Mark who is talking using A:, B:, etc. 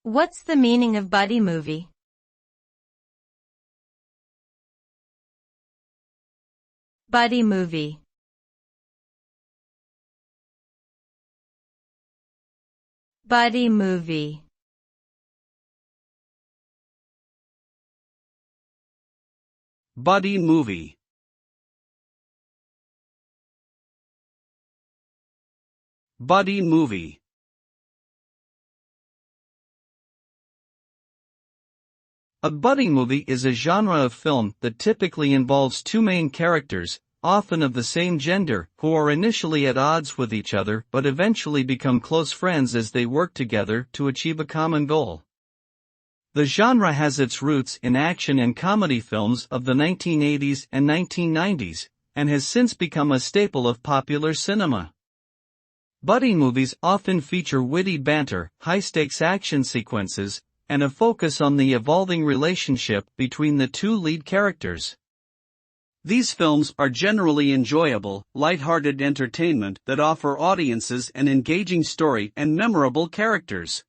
A: What's the meaning of buddy movie? Buddy movie. Buddy movie.
B: Buddy movie. Buddy movie. A buddy movie is a genre of film that typically involves two main characters, often of the same gender, who are initially at odds with each other but eventually become close friends as they work together to achieve a common goal. The genre has its roots in action and comedy films of the 1980s and 1990s, and has since become a staple of popular cinema. Buddy movies often feature witty banter, high-stakes action sequences, and a focus on the evolving relationship between the two lead characters. These films are generally enjoyable, light-hearted entertainment that offer audiences an engaging story and memorable characters.